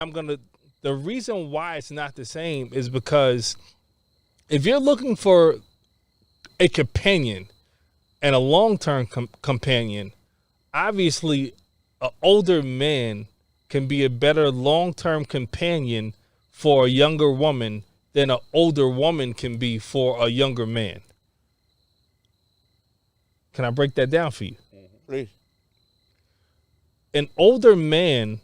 The reason why it's not the same is because if you're looking for a companion and a long-term companion, obviously an older man can be a better long-term companion for a younger woman than an older woman can be for a younger man. Can I break that down for you? Please. An older man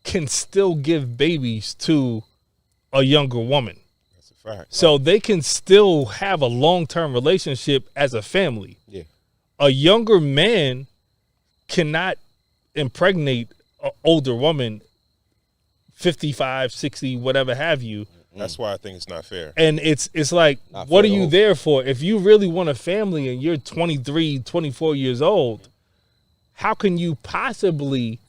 can still give babies to a younger woman. That's a fact. So they can still have a long-term relationship as a family. Yeah. A younger man cannot impregnate an older woman, 55, 60, whatever have you. That's why I think it's not fair. And it's like, Not what are fair at you all. there for? If you really want a family and you're 23, 24 years old, how can you possibly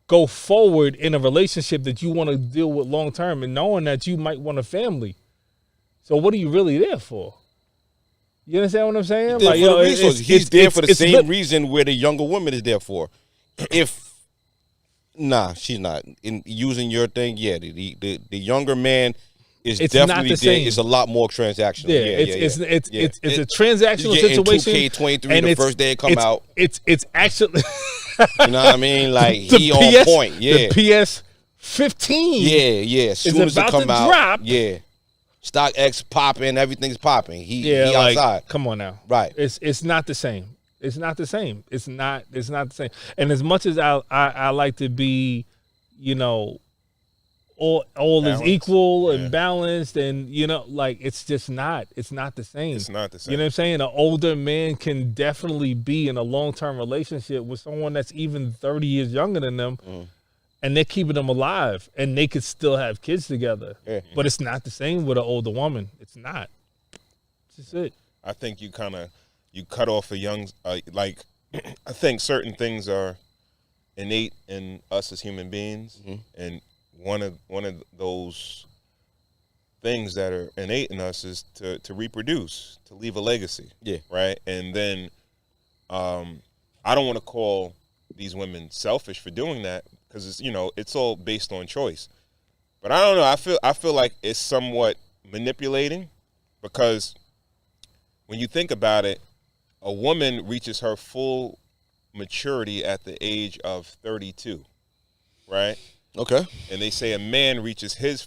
go forward in a relationship that you want to deal with long term and knowing that you might want a family? So what are you really there for? You understand what I'm saying? There for the resources. He's there for the same lit- reason where the younger woman is there for. She's not. In using your thing, yeah, the younger man is It's not definitely the there. same. It's a lot more transactional. Yeah, Yeah, it's a transactional He's getting situation. 2K23 and the it's- first day it come it's- out. It's actually You know what I mean? Like the he PS, on point. Yeah, the PS 15. yeah. As soon as it about come to out, drop. yeah. Stock X popping, everything's popping. He like, outside. come on now. Right. It's not the same. It's not the same. It's not the same. And as much as I like to be, all is Balanced. equal and Yeah. balanced, and like it's just not. It's not the same. It's not the same. You know what I'm saying? An older man can definitely be in a long-term relationship with someone that's even 30 years younger than them, and they're keeping them alive, and they could still have kids together. Yeah. But it's not the same with an older woman. It's not. It's just it. I think you cut off a young like I think certain things are innate in us as human beings, and one of those things that are innate in us is to reproduce, to leave a legacy. Yeah. Right. And then I don't want to call these women selfish for doing that, because it's all based on choice. But I don't know. I feel like it's somewhat manipulating, because when you think about it, a woman reaches her full maturity at the age of 32, right? Okay. And they say a man reaches his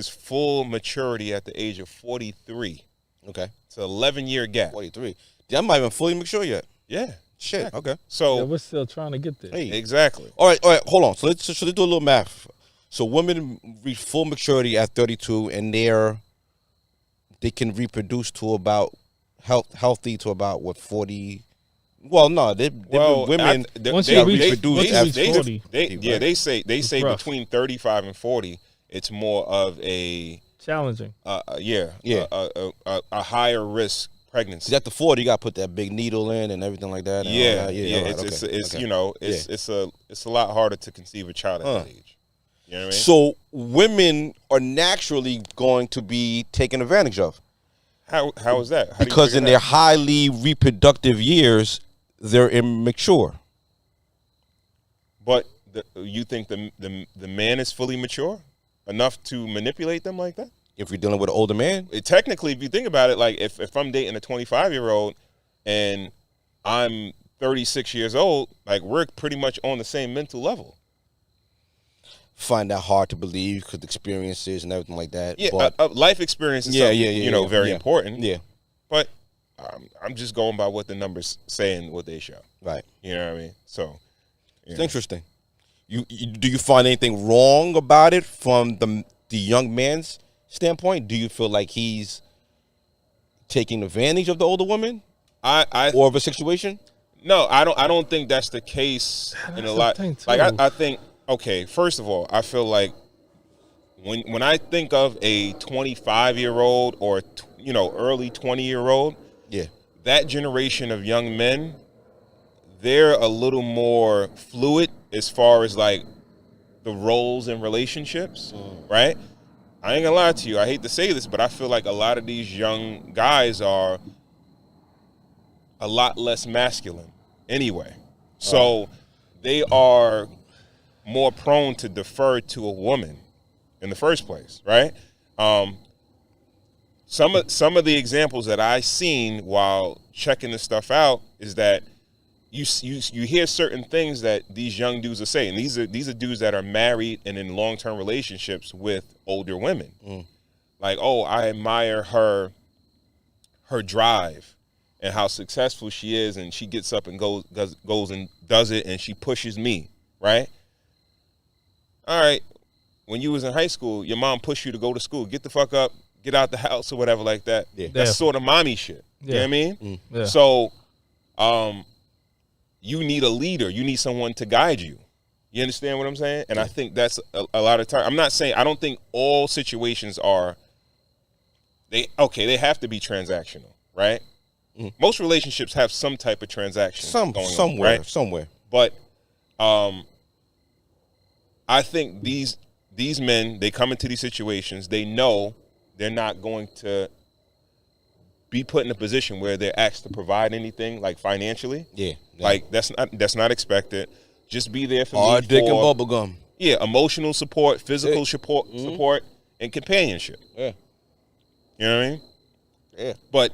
full maturity at the age of 43. Okay. It's an 11-year gap. 43. I'm not even fully mature yet. Yeah. Shit. Exactly. Okay. So Yeah, we're still trying to get there. Hey. exactly. All right. Hold on. So let's do a little math. So women reach full maturity at 32, and they can reproduce to about healthy to about 40. Well, no, women Once you reach reproduce after 40. They say rough. between 35 and 40, it's more of a Challenging. a higher risk pregnancy. 'Cause at the 40, you got to put that big needle in and everything like that. And Yeah, all that. yeah. All right, It's okay. it's a lot harder to conceive a child at that age. You know what I mean? So women are naturally going to be taken advantage of How is that? How do you because figure in that? their highly reproductive years, they're immature. But you think the man is fully mature enough to manipulate them like that? If you're dealing with an older man, Technically, if you think about it, like if I'm dating a 25-year-old and I'm 36 years old, like we're pretty much on the same mental level. find that hard to believe because experiences and everything like that. Yeah, but life experience is very important. Yeah, But I'm just going by what the numbers say and what they show. right. You know what I mean? So It's interesting. Do you find anything wrong about it from the young man's standpoint? Do you feel like he's taking advantage of the older woman or of a situation? No, I don't think that's the case in a lot. Like I think, okay, first of all, I feel like when I think of a 25-year-old or early 20-year-old, Yeah. that generation of young men, they're a little more fluid as far as like the roles in relationships, right? I ain't gonna lie to you. I hate to say this, but I feel like a lot of these young guys are a lot less masculine anyway. So they are more prone to defer to a woman in the first place, right? Some of the examples that I seen while checking this stuff out is that you hear certain things that these young dudes are saying. These are dudes that are married and in long-term relationships with older women. Like, oh, I admire her drive and how successful she is, and she gets up and goes and does it, and she pushes me, right? All right, when you was in high school, your mom pushed you to go to school. Get the fuck up, get out the house or whatever like that. Yeah. That's sort of mommy shit. You know what I mean? Yeah. So, you need a leader. You need someone to guide you. You understand what I'm saying? And I think that's a lot of time. I'm not saying, I don't think all situations are, they have to be transactional, right? Most relationships have some type of transaction somewhere. But I think these men, they come into these situations, they know they're not going to be put in a position where they're asked to provide anything, like financially. Yeah. Like that's not expected. Just be there for me. Dick and bubble gum. Yeah, emotional support, physical support, and companionship. Yeah. You know what I mean? Yeah. But